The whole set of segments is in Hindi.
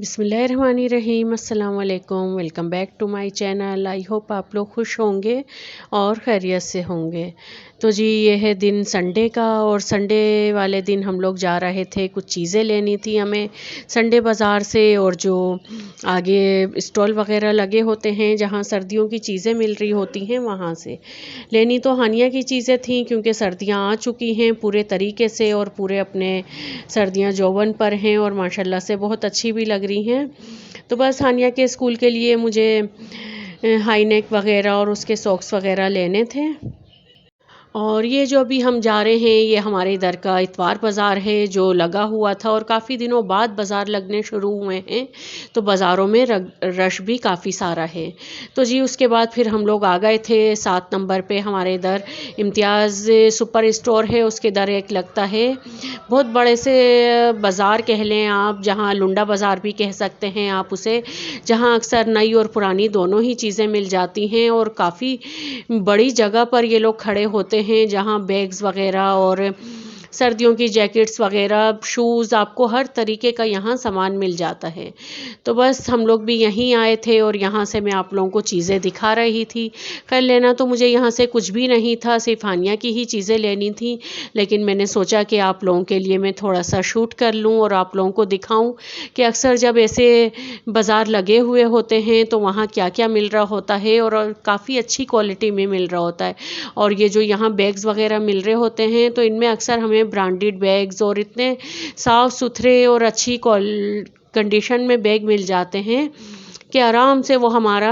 बिस्मिल्लाहिर्रहमानिर्रहीम, अस्सलाम वालेकुम। Welcome back to my channel. I hope आप लोग खुश होंगे और खैरियत से होंगे। तो जी ये है दिन संडे का, और संडे वाले दिन हम लोग जा रहे थे, कुछ चीज़ें लेनी थी हमें संडे बाज़ार से। और जो आगे स्टॉल वगैरह लगे होते हैं जहाँ सर्दियों की चीज़ें मिल रही होती हैं वहाँ से लेनी तो हानिया की चीज़ें थी, क्योंकि सर्दियाँ आ चुकी हैं पूरे तरीके से और पूरे अपने सर्दियाँ जौवन पर हैं और माशाल्लाह से बहुत अच्छी भी लग रही हैं। तो बस हानिया के स्कूल के लिए मुझे हाई नेक वगैरह और उसके सॉक्स वगैरह लेने थे। और ये जो अभी हम जा रहे हैं ये हमारे इधर का इतवार बाज़ार है जो लगा हुआ था, और काफ़ी दिनों बाद बाज़ार लगने शुरू हुए हैं, तो बाज़ारों में रश भी काफ़ी सारा है। तो जी उसके बाद फिर हम लोग आ गए थे 7 नंबर पे। हमारे इधर इम्तियाज़ सुपर स्टोर है, उसके इधर एक लगता है बहुत बड़े से बाज़ार कह लें आप, जहाँ लुंडा बाज़ार भी कह सकते हैं आप उसे, जहाँ अक्सर नई और पुरानी दोनों ही चीज़ें मिल जाती हैं। और काफ़ी बड़ी जगह पर ये लोग खड़े होते हैं, जहाँ बैग्स वगैरह और सर्दियों की जैकेट्स वगैरह, शूज़, आपको हर तरीके का यहाँ सामान मिल जाता है। तो बस हम लोग भी यहीं आए थे और यहाँ से मैं आप लोगों को चीज़ें दिखा रही थी। खैर लेना तो मुझे यहाँ से कुछ भी नहीं था, सिर्फ हानिया की ही चीज़ें लेनी थी, लेकिन मैंने सोचा कि आप लोगों के लिए मैं थोड़ा सा शूट कर लूँ और आप लोगों को दिखाऊँ कि अक्सर जब ऐसे बाज़ार लगे हुए होते हैं तो वहाँ क्या क्या मिल रहा होता है, और काफ़ी अच्छी क्वालिटी में मिल रहा होता है। और ये जो यहाँ बैग्स वगैरह मिल रहे होते हैं तो इनमें अक्सर हमें ब्रांडेड बैग्स और इतने साफ़ सुथरे और अच्छी कंडीशन में बैग मिल जाते हैं कि आराम से वो हमारा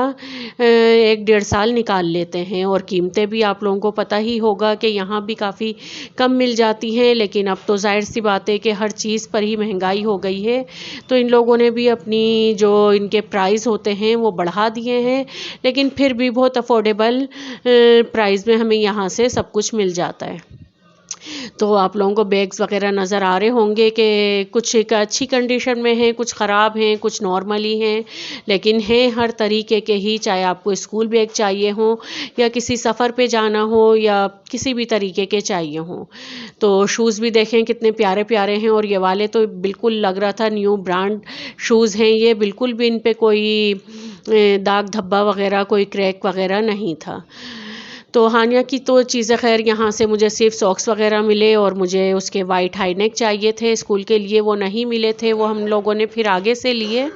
1-1.5 साल निकाल लेते हैं। और कीमतें भी आप लोगों को पता ही होगा कि यहाँ भी काफ़ी कम मिल जाती हैं, लेकिन अब तो जाहिर सी बात है कि हर चीज़ पर ही महंगाई हो गई है, तो इन लोगों ने भी अपनी जो इनके प्राइस होते हैं वो बढ़ा दिए हैं, लेकिन फिर भी बहुत अफोर्डेबल प्राइस में हमें यहाँ से सब कुछ मिल जाता है। तो आप लोगों को बैग्स वगैरह नज़र आ रहे होंगे कि कुछ एक अच्छी कंडीशन में हैं, कुछ ख़राब हैं, कुछ नॉर्मली हैं, लेकिन हैं हर तरीके के ही, चाहे आपको स्कूल बैग चाहिए हो या किसी सफ़र पे जाना हो या किसी भी तरीके के चाहिए हों। तो शूज़ भी देखें कितने प्यारे प्यारे हैं, और ये वाले तो बिल्कुल लग रहा था न्यू ब्रांड शूज़ हैं ये, बिल्कुल भी इन पे कोई दाग धब्बा वगैरह, कोई क्रैक वगैरह नहीं था। तो हानिया की तो चीज़ें खैर यहाँ से मुझे सिर्फ सॉक्स वगैरह मिले, और मुझे उसके वाइट हाई नेक चाहिए थे स्कूल के लिए, वो नहीं मिले थे, वो हम लोगों ने फिर आगे से लिए।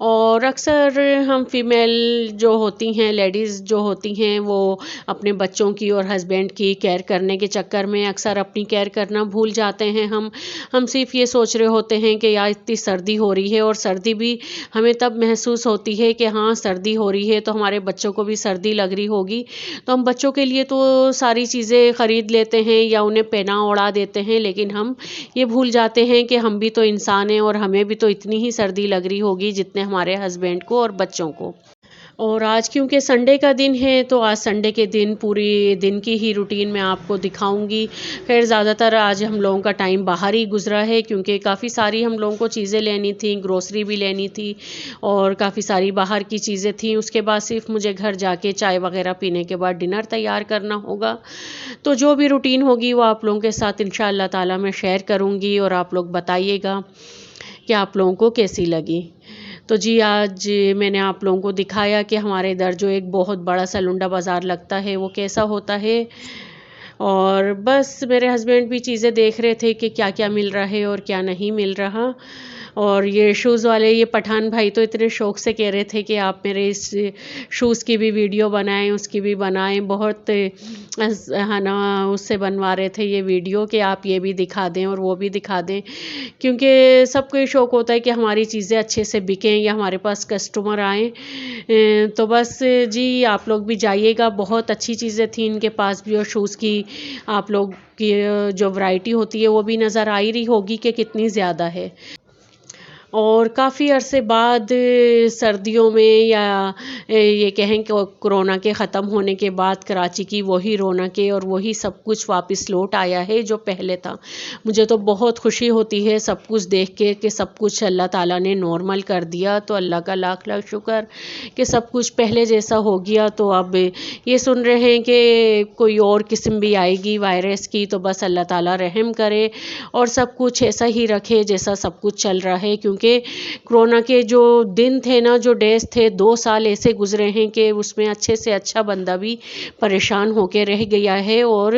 और अक्सर हम फीमेल जो होती हैं, लेडीज़ जो होती हैं, वो अपने बच्चों की और हस्बैंड की केयर करने के चक्कर में अक्सर अपनी केयर करना भूल जाते हैं। हम सिर्फ ये सोच रहे होते हैं कि यार इतनी सर्दी हो रही है, और सर्दी भी हमें तब महसूस होती है कि हाँ सर्दी हो रही है तो हमारे बच्चों को भी सर्दी लग रही होगी, तो हम बच्चों के लिए तो सारी चीज़ें ख़रीद लेते हैं या उन्हें पहना ओढ़ा देते हैं, लेकिन हम ये भूल जाते हैं कि हम भी तो इंसान हैं और हमें भी तो इतनी ही सर्दी लग रही होगी जितने हमारे हस्बैंड को और बच्चों को। और आज क्योंकि संडे का दिन है तो आज संडे के दिन पूरी दिन की ही रूटीन मैं आपको दिखाऊंगी। खैर ज़्यादातर आज हम लोगों का टाइम बाहर ही गुजरा है, क्योंकि काफ़ी सारी हम लोगों को चीज़ें लेनी थी, ग्रोसरी भी लेनी थी और काफ़ी सारी बाहर की चीज़ें थी। उसके बाद सिर्फ मुझे घर जाके चाय वगैरह पीने के बाद डिनर तैयार करना होगा। तो जो भी रूटीन होगी वो आप लोगों के साथ इंशाअल्लाह ताला मैं शेयर करूँगी, और आप लोग बताइएगा कि आप लोगों को कैसी लगी। तो जी आज मैंने आप लोगों को दिखाया कि हमारे इधर जो एक बहुत बड़ा सा लुंडा बाज़ार लगता है वो कैसा होता है। और बस मेरे हस्बैंड भी चीज़ें देख रहे थे कि क्या क्या मिल रहा है और क्या नहीं मिल रहा। और ये शूज़ वाले ये पठान भाई तो इतने शौक़ से कह रहे थे कि आप मेरे इस शूज़ की भी वीडियो बनाएं, उसकी भी बनाएं। बहुत है ना उससे बनवा रहे थे ये वीडियो कि आप ये भी दिखा दें और वो भी दिखा दें, क्योंकि सबको ये शौक़ होता है कि हमारी चीज़ें अच्छे से बिकें या हमारे पास कस्टमर आएँ। तो बस जी आप लोग भी जाइएगा, बहुत अच्छी चीज़ें थी इनके पास भी। और शूज़ की आप लोग की जो वैरायटी होती है वो भी नज़र आ ही रही होगी कि कितनी ज़्यादा है। और काफ़ी अरसे बाद सर्दियों में या ये कहें कि कोरोना के ख़त्म होने के बाद कराची की वही रौनकें और वही सब कुछ वापस लौट आया है जो पहले था। मुझे तो बहुत खुशी होती है सब कुछ देख के कि सब कुछ अल्लाह ताला ने नॉर्मल कर दिया, तो अल्लाह का लाख लाख शुक्र कि सब कुछ पहले जैसा हो गया। तो अब ये सुन रहे हैं कि कोई और किस्म भी आएगी वायरस की, तो बस अल्लाह ताला रहम करे और सब कुछ ऐसा ही रखे जैसा सब कुछ चल रहा है, क्योंकि क्योंकि कोरोना के जो दिन थे ना, जो डेज थे, 2 साल ऐसे गुजरे हैं कि उसमें अच्छे से अच्छा बंदा भी परेशान होके रह गया है और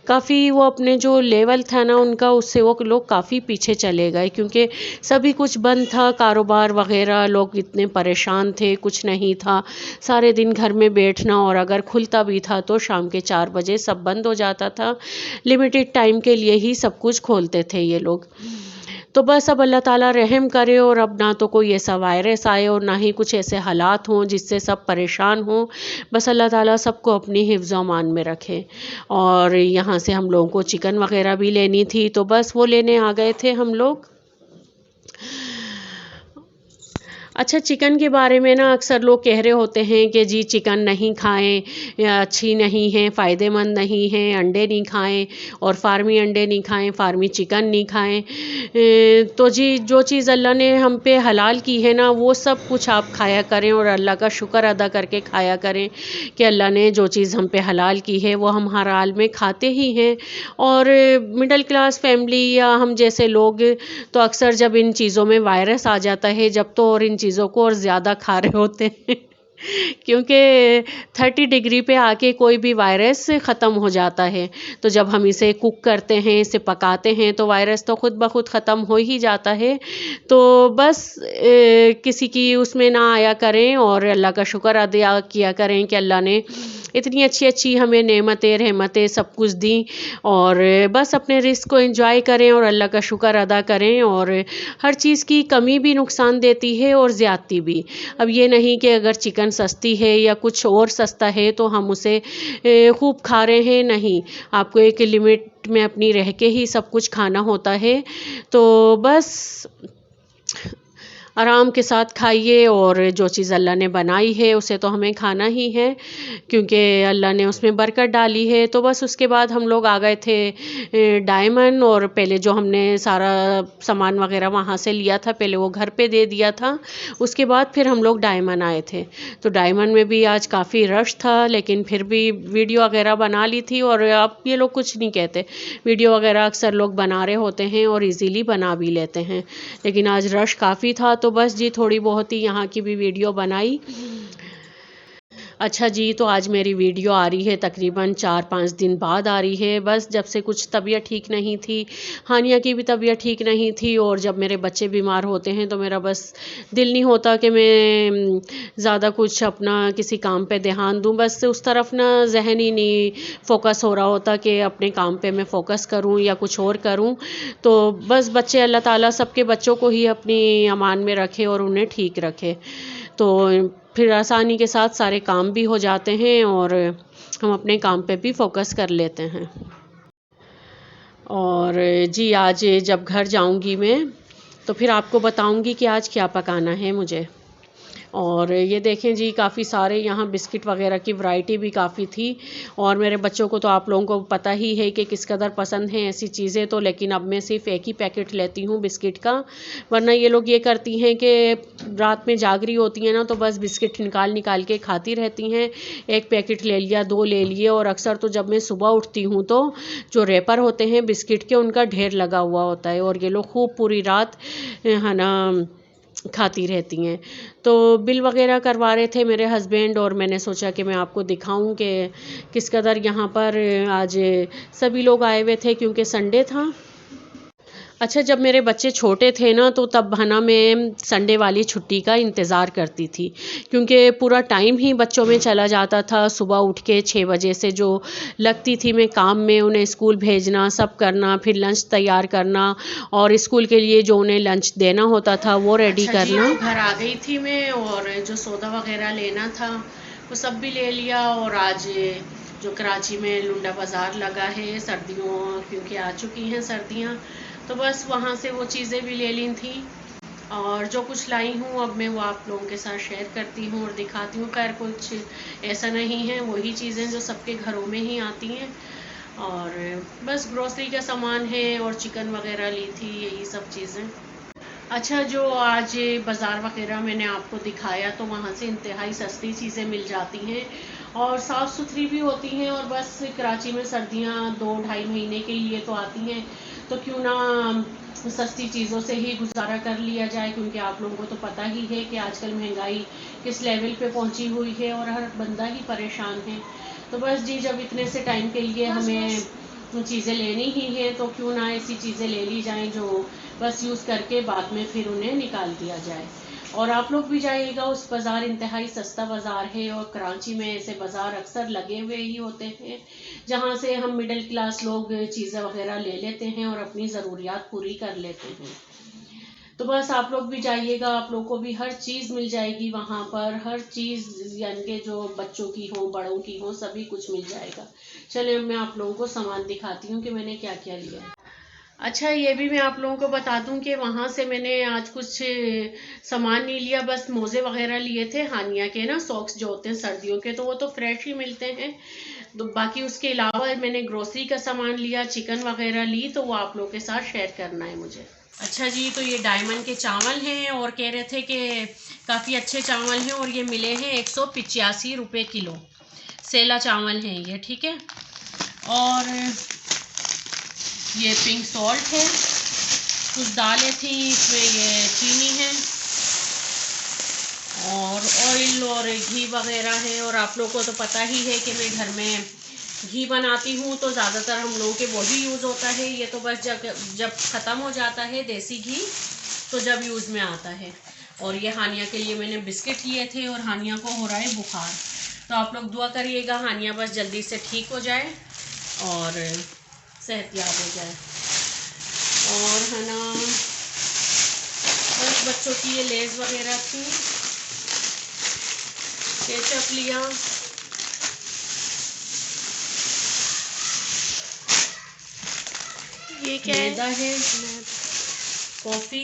काफ़ी वो अपने जो लेवल था ना उनका, उससे वो लोग काफ़ी पीछे चले गए क्योंकि सभी कुछ बंद था, कारोबार वगैरह, लोग इतने परेशान थे, कुछ नहीं था, सारे दिन घर में बैठना, और अगर खुलता भी था तो शाम के 4 बजे सब बंद हो जाता था। लिमिटेड टाइम के लिए ही सब कुछ खोलते थे ये लोग। तो बस अब अल्लाह ताला रहम करे और अब ना तो कोई ऐसा वायरस आए और ना ही कुछ ऐसे हालात हों जिससे सब परेशान हों। बस अल्लाह ताला सबको अपनी हिफ्ज़ ओ अमान में रखे। और यहाँ से हम लोगों को चिकन वगैरह भी लेनी थी, तो बस वो लेने आ गए थे हम लोग। अच्छा, चिकन के बारे में ना अक्सर लोग कह रहे होते हैं कि जी चिकन नहीं खाएं, या अच्छी नहीं है, फ़ायदेमंद नहीं है, अंडे नहीं खाएं, और फार्मी अंडे नहीं खाएं, फार्मी चिकन नहीं खाएं। तो जी जो चीज़ अल्लाह ने हम पे हलाल की है ना, वो सब कुछ आप खाया करें और अल्लाह का शुक्र अदा करके खाया करें कि अल्लाह ने जो चीज़ हम पे हलाल की है वो हम हर हाल में खाते ही हैं। और मिडिल क्लास फैमिली या हम जैसे लोग तो अक्सर जब इन चीज़ों में वायरस आ जाता है जब, तो और इन चीज़ों को और ज़्यादा खा रहे होते हैं क्योंकि 30 डिग्री पे आके कोई भी वायरस ख़त्म हो जाता है। तो जब हम इसे कुक करते हैं, इसे पकाते हैं, तो वायरस तो खुद ब खुद ख़त्म हो ही जाता है। तो बस किसी की उसमें ना आया करें और अल्लाह का शुक्र अदा किया करें कि अल्लाह ने इतनी अच्छी अच्छी हमें नेमतें रहमतें सब कुछ दी, और बस अपने रिस्क को एंजॉय करें और अल्लाह का शुक्र अदा करें। और हर चीज़ की कमी भी नुकसान देती है और ज़्यादती भी। अब ये नहीं कि अगर चिकन सस्ती है या कुछ और सस्ता है तो हम उसे खूब खा रहे हैं, नहीं, आपको एक लिमिट में अपनी रह के ही सब कुछ खाना होता है। तो बस आराम के साथ खाइए, और जो चीज़ अल्लाह ने बनाई है उसे तो हमें खाना ही है क्योंकि अल्लाह ने उसमें बरकत डाली है। तो बस उसके बाद हम लोग आ गए थे डायमंड, और पहले जो हमने सारा सामान वगैरह वहाँ से लिया था पहले वो घर पे दे दिया था, उसके बाद फिर हम लोग डायमंड आए थे। तो डायमंड में भी आज काफ़ी रश था, लेकिन फिर भी वीडियो वगैरह बना ली थी। और अब ये लोग कुछ नहीं कहते, वीडियो वगैरह अक्सर लोग बना रहे होते हैं और इजीली बना भी लेते हैं, लेकिन आज रश काफ़ी था तो बस जी थोड़ी बहुत ही यहाँ की भी वीडियो बनाई। अच्छा जी, तो आज मेरी वीडियो आ रही है तकरीबन 4-5 दिन बाद आ रही है, बस जब से कुछ तबीयत ठीक नहीं थी, हानिया की भी तबीयत ठीक नहीं थी, और जब मेरे बच्चे बीमार होते हैं तो मेरा बस दिल नहीं होता कि मैं ज़्यादा कुछ अपना किसी काम पे ध्यान दूँ, बस उस तरफ ना जहन ही नहीं फोकस हो रहा होता कि अपने काम पे मैं फ़ोकस करूँ या कुछ और करूँ। तो बस बच्चे, अल्लाह ताला सबके बच्चों को ही अपनी अमान में रखे और उन्हें ठीक रखे, तो फिर आसानी के साथ सारे काम भी हो जाते हैं और हम अपने काम पे भी फोकस कर लेते हैं। और जी आज जब घर जाऊंगी मैं तो फिर आपको बताऊंगी कि आज क्या पकाना है मुझे। और ये देखें जी, काफ़ी सारे यहाँ बिस्किट वगैरह की वैरायटी भी काफ़ी थी, और मेरे बच्चों को तो आप लोगों को पता ही है कि किस कदर पसंद है ऐसी चीज़ें, तो लेकिन अब मैं सिर्फ एक ही पैकेट लेती हूँ बिस्किट का, वरना ये लोग ये करती हैं कि रात में जाग रही होती हैं ना तो बस बिस्किट निकाल निकाल के खाती रहती हैं, एक पैकेट ले लिया, 2 ले लिए, और अक्सर तो जब मैं सुबह उठती हूँ तो जो रैपर होते हैं बिस्किट के उनका ढेर लगा हुआ होता है, और ये लोग खूब पूरी रात है ना खाती रहती हैं। तो बिल वगैरह करवा रहे थे मेरे हस्बैंड, और मैंने सोचा कि मैं आपको दिखाऊं कि किस कदर यहाँ पर आज सभी लोग आए हुए थे क्योंकि संडे था। अच्छा, जब मेरे बच्चे छोटे थे ना तो तब है ना मैं संडे वाली छुट्टी का इंतज़ार करती थी, क्योंकि पूरा टाइम ही बच्चों में चला जाता था। सुबह उठ के 6 बजे से जो लगती थी मैं काम में, उन्हें स्कूल भेजना, सब करना, फिर लंच तैयार करना, और स्कूल के लिए जो उन्हें लंच देना होता था वो रेडी करना। जी, घर आ गई थी मैं, और जो सौदा वगैरह लेना था वो सब भी ले लिया। और आज जो कराची में लुंडा बाज़ार लगा है सर्दियों, क्योंकि आ चुकी हैं सर्दियाँ, तो बस वहाँ से वो चीज़ें भी ले ली थी, और जो कुछ लाई हूँ अब मैं वो आप लोगों के साथ शेयर करती हूँ और दिखाती हूँ। खैर कुछ ऐसा नहीं है, वही चीज़ें जो सबके घरों में ही आती हैं, और बस ग्रोसरी का सामान है और चिकन वगैरह ली थी, यही सब चीज़ें। अच्छा, जो आज बाज़ार वगैरह मैंने आपको दिखाया तो वहाँ से इंतहाई सस्ती चीज़ें मिल जाती हैं और साफ़ सुथरी भी होती हैं, और बस कराची में सर्दियाँ 2-2.5 महीने के लिए तो आती हैं, तो क्यों ना सस्ती चीज़ों से ही गुजारा कर लिया जाए, क्योंकि आप लोगों को तो पता ही है कि आजकल महंगाई किस लेवल पे पहुंची हुई है और हर बंदा ही परेशान है। तो बस जी, जब इतने से टाइम के लिए हमें चीज़ें लेनी ही है तो क्यों ना ऐसी चीज़ें ले ली जाएं जो बस यूज़ करके बाद में फिर उन्हें निकाल दिया जाए। और आप लोग भी जाइएगा, उस बाज़ार इंतहाई सस्ता बाज़ार है और कराची में ऐसे बाज़ार अक्सर लगे हुए ही होते हैं जहाँ से हम मिडिल क्लास लोग चीज़ें वगैरह ले लेते हैं और अपनी ज़रूरियात पूरी कर लेते हैं। तो बस आप लोग भी जाइएगा, आप लोग को भी हर चीज़ मिल जाएगी वहाँ पर, हर चीज़ यानी कि जो बच्चों की हो बड़ों की हो सभी कुछ मिल जाएगा। चलिए अब मैं आप लोगों को सामान दिखाती हूँ कि मैंने क्या क्या लिया है। अच्छा, ये भी मैं आप लोगों को बता दूं कि वहाँ से मैंने आज कुछ सामान नहीं लिया, बस मोज़े वगैरह लिए थे हानिया के ना, सॉक्स जो होते हैं सर्दियों के, तो वो तो फ्रेश ही मिलते हैं। तो बाकी उसके अलावा मैंने ग्रोसरी का सामान लिया, चिकन वगैरह ली, तो वो आप लोगों के साथ शेयर करना है मुझे। अच्छा जी, तो ये डायमंड के चावल हैं और कह रहे थे कि काफ़ी अच्छे चावल हैं और ये मिले हैं 185 रुपये किलो। सेला चावल हैं ये, ठीक है। और ये पिंक सॉल्ट है, कुछ दालें थी इसमें, ये चीनी है और ऑयल और घी वगैरह है। और आप लोगों को तो पता ही है कि मैं घर में घी बनाती हूँ तो ज़्यादातर हम लोगों के वही यूज़ होता है। ये तो बस जब जब ख़त्म हो जाता है देसी घी तो जब यूज़ में आता है। और ये हानिया के लिए मैंने बिस्किट लिए थे और हानिया को हो रहा है बुखार, तो आप लोग दुआ करिएगा हानिया बस जल्दी से ठीक हो जाए और सेहतयाब हो जाए। और है ना, बस बच्चों की ये लेज़ वगैरह थी, केचप लिया, ये क्या मैदा है, कॉफ़ी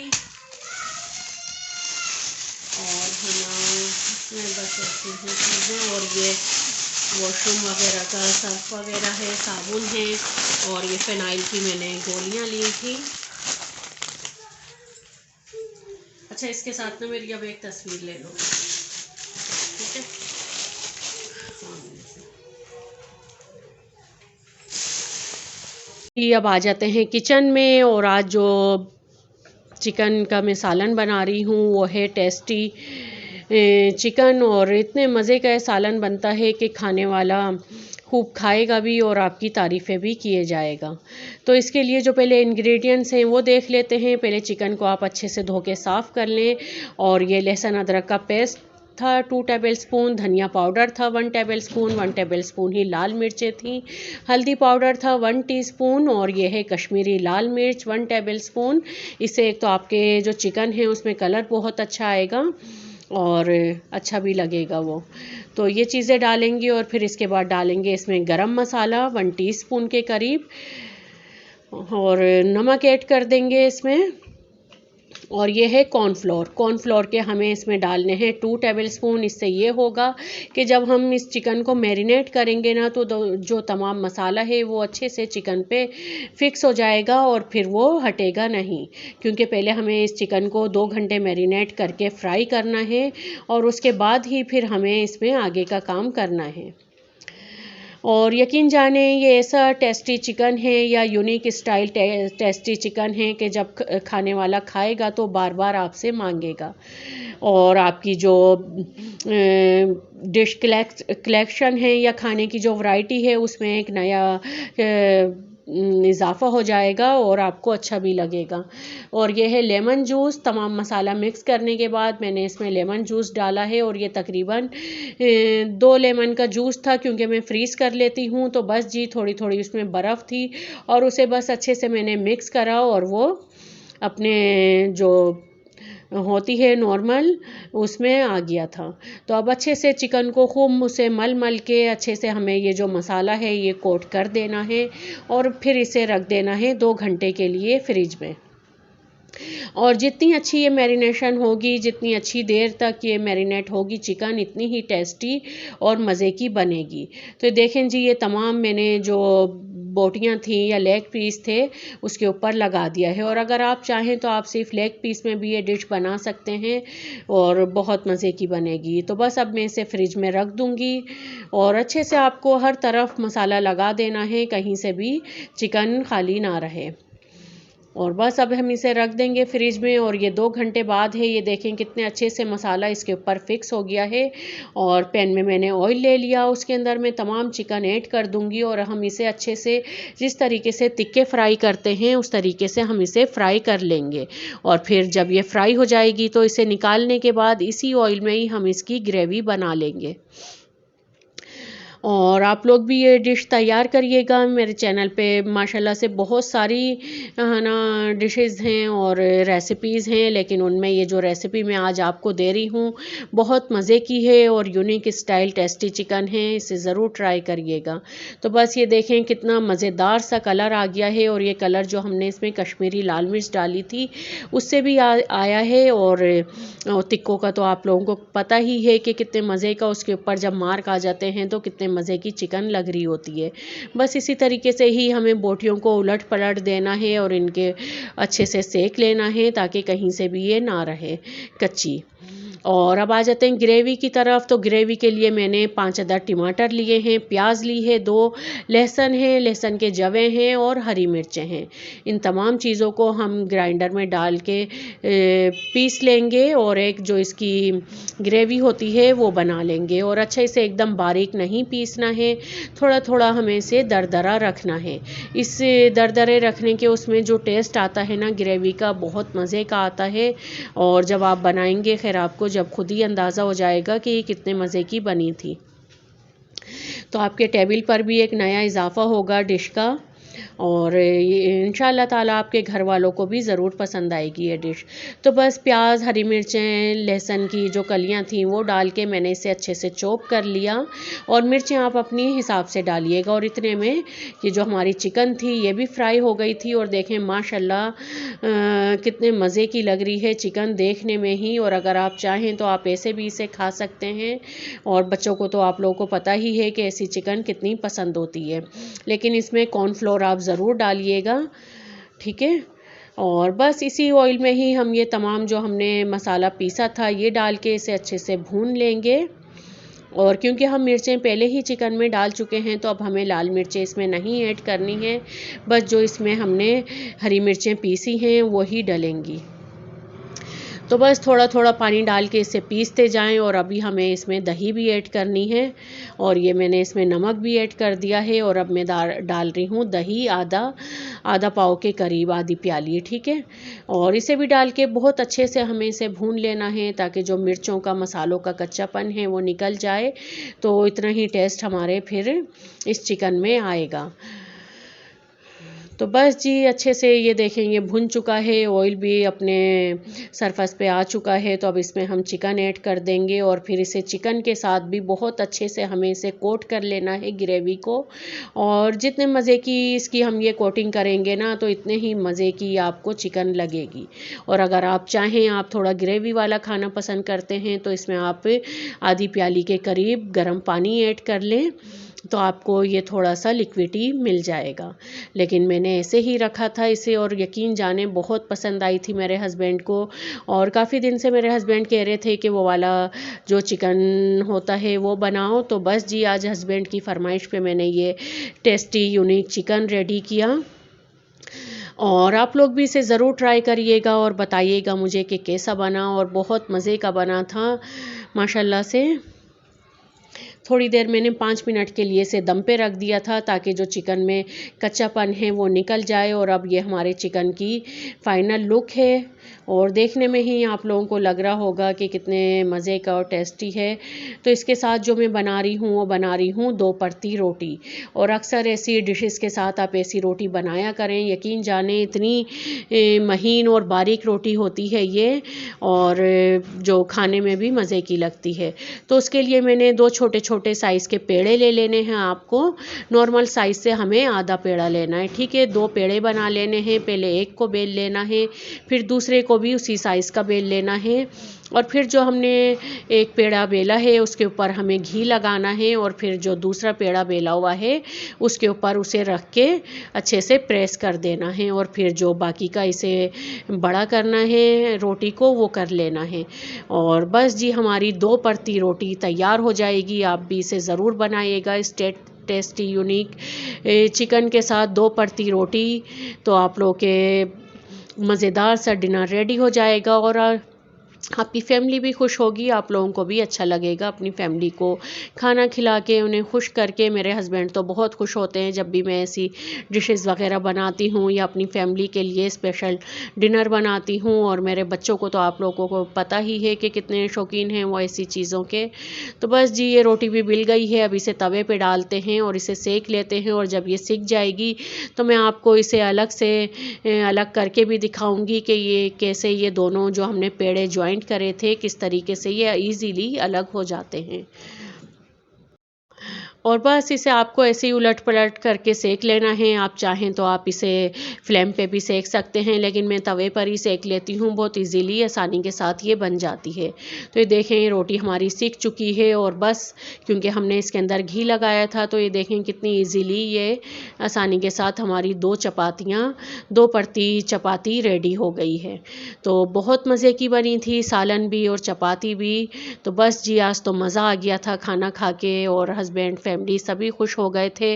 और है ना इसमें बस ऐसी ही चीज़ें। और ये वॉशरूम वगैरह का सर्फ वगैरह है, साबुन है और ये फिनाइल की मैंने गोलियां ली थी। अच्छा, इसके साथ ना मेरी अब एक तस्वीर ले लो, ठीक है। अब आ जाते हैं किचन में और आज जो चिकन का मैं सालन बना रही हूँ वो है टेस्टी चिकन। और इतने मज़े का सालन बनता है कि खाने वाला खूब खाएगा भी और आपकी तारीफ़ें भी किए जाएगा। तो इसके लिए जो पहले इंग्रेडिएंट्स हैं वो देख लेते हैं। पहले चिकन को आप अच्छे से धो के साफ़ कर लें। और ये लहसुन अदरक का पेस्ट था 2 टेबलस्पून, धनिया पाउडर था 1 टेबलस्पून, 1 टेबलस्पून ही लाल मिर्चें थी, हल्दी पाउडर था 1 टीस्पून और ये है कश्मीरी लाल मिर्च 1 टेबलस्पून। इससे एक तो आपके जो चिकन है उसमें कलर बहुत अच्छा आएगा और अच्छा भी लगेगा वो। तो ये चीज़ें डालेंगे और फिर इसके बाद डालेंगे इसमें गरम मसाला 1 टीस्पून के करीब और नमक ऐड कर देंगे इसमें। और ये है कॉर्नफ्लोर के हमें इसमें डालने हैं 2 टेबलस्पून। इससे ये होगा कि जब हम इस चिकन को मैरिनेट करेंगे ना तो जो तमाम मसाला है वो अच्छे से चिकन पे फिक्स हो जाएगा और फिर वो हटेगा नहीं, क्योंकि पहले हमें इस चिकन को 2 घंटे मैरिनेट करके फ्राई करना है और उसके बाद ही फिर हमें इसमें आगे का काम करना है। और यकीन जाने ये ऐसा टेस्टी चिकन है या यूनिक स्टाइल टेस्टी चिकन है कि जब खाने वाला खाएगा तो बार बार आपसे मांगेगा। और आपकी जो डिश कलेक्शन है या खाने की जो वैरायटी है उसमें एक नया इजाफ़ा हो जाएगा और आपको अच्छा भी लगेगा। और ये है लेमन जूस। तमाम मसाला मिक्स करने के बाद मैंने इसमें लेमन जूस डाला है और ये तकरीबन 2 लेमन का जूस था, क्योंकि मैं फ्रीज़ कर लेती हूँ। तो बस जी थोड़ी थोड़ी उसमें बर्फ़ थी और उसे बस अच्छे से मैंने मिक्स करा और वो अपने जो होती है नॉर्मल उसमें आ गया था। तो अब अच्छे से चिकन को खूब उसे मल के अच्छे से हमें ये जो मसाला है ये कोट कर देना है और फिर इसे रख देना है 2 घंटे के लिए फ्रिज में। और जितनी अच्छी ये मैरिनेशन होगी, जितनी अच्छी देर तक ये मैरिनेट होगी चिकन, इतनी ही टेस्टी और मज़े की बनेगी। तो देखें जी, ये तमाम मैंने जो बोटियां थी या लेग पीस थे उसके ऊपर लगा दिया है। और अगर आप चाहें तो आप सिर्फ लेग पीस में भी ये डिश बना सकते हैं और बहुत मज़े की बनेगी। तो बस अब मैं इसे फ्रिज में रख दूँगी और अच्छे से आपको हर तरफ मसाला लगा देना है, कहीं से भी चिकन खाली ना रहे। और बस अब हम इसे रख देंगे फ्रिज में। और ये 2 घंटे बाद है, ये देखें कितने अच्छे से मसाला इसके ऊपर फिक्स हो गया है। और पैन में मैंने ऑयल ले लिया, उसके अंदर मैं तमाम चिकन ऐड कर दूंगी और हम इसे अच्छे से जिस तरीके से तिक्के फ्राई करते हैं उस तरीके से हम इसे फ्राई कर लेंगे। और फिर जब ये फ्राई हो जाएगी तो इसे निकालने के बाद इसी ऑयल में ही हम इसकी ग्रेवी बना लेंगे। और आप लोग भी ये डिश तैयार करिएगा। मेरे चैनल पे माशाल्लाह से बहुत सारी ना डिशेस हैं और रेसिपीज़ हैं, लेकिन उनमें ये जो रेसिपी मैं आज आपको दे रही हूँ बहुत मज़े की है और यूनिक स्टाइल टेस्टी चिकन है, इसे ज़रूर ट्राई करिएगा। तो बस ये देखें कितना मज़ेदार सा कलर आ गया है। और ये कलर जो हमने इसमें कश्मीरी लाल मिर्च डाली थी उससे भी आया है। और तिक्कों का तो आप लोगों को पता ही है कि कितने मज़े का उसके ऊपर जब मार्क आ जाते हैं तो कितने मज़े की चिकन लग रही होती है। बस इसी तरीके से ही हमें बोटियों को उलट पलट देना है और इनके अच्छे से सेक लेना है ताकि कहीं से भी ये ना रहे कच्ची। और अब आ जाते हैं ग्रेवी की तरफ। तो ग्रेवी के लिए मैंने 5 अदद टमाटर लिए हैं, प्याज ली है, 2 लहसुन है, लहसुन के जवे हैं और हरी मिर्चें हैं। इन तमाम चीज़ों को हम ग्राइंडर में डाल के पीस लेंगे और एक जो इसकी ग्रेवी होती है वो बना लेंगे। और अच्छे से एकदम बारीक नहीं पीसना है, थोड़ा थोड़ा हमें इसे दरदरा रखना है। इस दरदरे रखने के उसमें जो टेस्ट आता है ना ग्रेवी का, बहुत मज़े का आता है। और जब आप बनाएंगे खैर आपको जब खुद ही अंदाज़ा हो जाएगा कि ये कितने मज़े की बनी थी। तो आपके टेबल पर भी एक नया इजाफ़ा होगा डिश का। और ये इंशाल्लाह ताला आपके घर वालों को भी ज़रूर पसंद आएगी ये डिश। तो बस प्याज, हरी मिर्चें, लहसुन की जो कलियां थी वो डाल के मैंने इसे अच्छे से चॉप कर लिया। और मिर्चें आप अपने हिसाब से डालिएगा। और इतने में ये जो हमारी चिकन थी ये भी फ्राई हो गई थी। और देखें माशाल्लाह कितने मज़े की लग रही है चिकन देखने में ही। और अगर आप चाहें तो आप ऐसे भी इसे खा सकते हैं। और बच्चों को तो आप लोगों को पता ही है कि ऐसी चिकन कितनी पसंद होती है, लेकिन इसमें कॉर्नफ्लोर आप ज़रूर डालिएगा, ठीक है। और बस इसी ऑयल में ही हम ये तमाम जो हमने मसाला पीसा था ये डाल के इसे अच्छे से भून लेंगे। और क्योंकि हम मिर्चें पहले ही चिकन में डाल चुके हैं तो अब हमें लाल मिर्चें इसमें नहीं ऐड करनी है, बस जो इसमें हमने हरी मिर्चें पीसी हैं वही डलेंगी। तो बस थोड़ा थोड़ा पानी डाल के इसे पीसते जाएं। और अभी हमें इसमें दही भी ऐड करनी है और ये मैंने इसमें नमक भी ऐड कर दिया है। और अब मैं डाल रही हूँ दही आधा पाव के करीब, आधी प्याली, ठीक है। और इसे भी डाल के बहुत अच्छे से हमें इसे भून लेना है ताकि जो मिर्चों का, मसालों का कच्चापन है वो निकल जाए। तो इतना ही टेस्ट हमारे फिर इस चिकन में आएगा। तो बस जी अच्छे से ये देखें ये भुन चुका है, ऑयल भी अपने सरफेस पे आ चुका है। तो अब इसमें हम चिकन ऐड कर देंगे और फिर इसे चिकन के साथ भी बहुत अच्छे से हमें इसे कोट कर लेना है ग्रेवी को। और जितने मज़े की इसकी हम ये कोटिंग करेंगे ना तो इतने ही मज़े की आपको चिकन लगेगी। और अगर आप चाहें आप थोड़ा ग्रेवी वाला खाना पसंद करते हैं तो इसमें आप आधी प्याली के करीब गर्म पानी ऐड कर लें तो आपको ये थोड़ा सा लिक्विडी मिल जाएगा। लेकिन मैंने ऐसे ही रखा था इसे और यकीन जाने बहुत पसंद आई थी मेरे हस्बैंड को। और काफ़ी दिन से मेरे हस्बैंड कह रहे थे कि वो वाला जो चिकन होता है वो बनाओ। तो बस जी आज हस्बैंड की फरमाइश पे मैंने ये टेस्टी यूनिक चिकन रेडी किया। और आप लोग भी इसे ज़रूर ट्राई करिएगा और बताइएगा मुझे कि कैसा बना। और बहुत मज़े का बना था माशाल्लाह से। थोड़ी देर मैंने 5 मिनट के लिए इसे दम पे रख दिया था ताकि जो चिकन में कच्चापन है वो निकल जाए। और अब ये हमारे चिकन की फ़ाइनल लुक है और देखने में ही आप लोगों को लग रहा होगा कि कितने मज़े का और टेस्टी है। तो इसके साथ जो मैं बना रही हूँ वो बना रही हूँ 2 परती रोटी। और अक्सर ऐसी डिशेस के साथ आप ऐसी रोटी बनाया करें, यकीन जाने इतनी महीन और बारीक रोटी होती है ये और जो खाने में भी मज़े की लगती है। तो उसके लिए मैंने 2 छोटे छोटे साइज़ के पेड़े ले लेने हैं। आपको नॉर्मल साइज़ से हमें आधा पेड़ा लेना है, ठीक है। 2 पेड़े बना लेने हैं। पहले एक को बेल लेना है, फिर दूसरे को भी उसी साइज़ का बेल लेना है। और फिर जो हमने एक पेड़ा बेला है उसके ऊपर हमें घी लगाना है और फिर जो दूसरा पेड़ा बेला हुआ है उसके ऊपर उसे रख के अच्छे से प्रेस कर देना है। और फिर जो बाकी का इसे बड़ा करना है रोटी को वो कर लेना है। और बस जी हमारी 2 परती रोटी तैयार हो जाएगी। आप भी इसे ज़रूर बनाइएगा इस टेस्टी यूनिक चिकन के साथ 2 परती रोटी। तो आप लोग के मज़ेदार सा डिनर रेडी हो जाएगा और आपकी फैमिली भी खुश होगी, आप लोगों को भी अच्छा लगेगा अपनी फैमिली को खाना खिला के, उन्हें खुश करके। मेरे हस्बैंड तो बहुत खुश होते हैं जब भी मैं ऐसी डिशेस वगैरह बनाती हूँ या अपनी फैमिली के लिए स्पेशल डिनर बनाती हूँ। और मेरे बच्चों को तो आप लोगों को पता ही है कि कितने शौकीन हैं वो ऐसी चीज़ों के। तो बस जी, ये रोटी भी बिल गई है, अब इसे तवे पे डालते हैं और इसे सेक लेते हैं। और जब ये सिक जाएगी तो मैं आपको इसे अलग से अलग करके भी दिखाऊंगी कि ये कैसे, ये दोनों जो हमने पेड़े ज्वाइंट करे थे, किस तरीके से ये इजीली अलग हो जाते हैं। और बस इसे आपको ऐसे ही उलट पलट करके सेक लेना है। आप चाहें तो आप इसे फ्लेम पे भी सेक सकते हैं, लेकिन मैं तवे पर ही सेक लेती हूँ, बहुत इजीली आसानी के साथ ये बन जाती है। तो ये देखें, ये रोटी हमारी सिक चुकी है और बस क्योंकि हमने इसके अंदर घी लगाया था, तो ये देखें कितनी ईजीली ये आसानी के साथ हमारी दो परती चपाती रेडी हो गई है। तो बहुत मज़े की बनी थी, सालन भी और चपाती भी। तो बस जी, आज तो मज़ा आ गया था खाना खा के, और हस्बैंड फैमिली सभी खुश हो गए थे।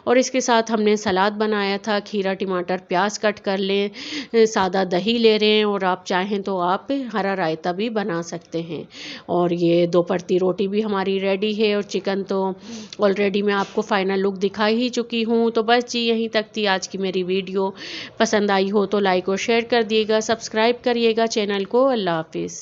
और इसके साथ हमने सलाद बनाया था, खीरा टमाटर प्याज कट कर लें, सादा दही ले रहे हैं, और आप चाहें तो आप हरा रायता भी बना सकते हैं। और ये दो परती रोटी भी हमारी रेडी है, और चिकन तो ऑलरेडी मैं आपको फाइनल लुक दिखा ही चुकी हूँ। तो बस जी, यहीं तक थी आज की मेरी वीडियो। पसंद आई हो तो लाइक और शेयर कर दिएगा, सब्सक्राइब करिएगा चैनल को। अल्लाह हाफिज़।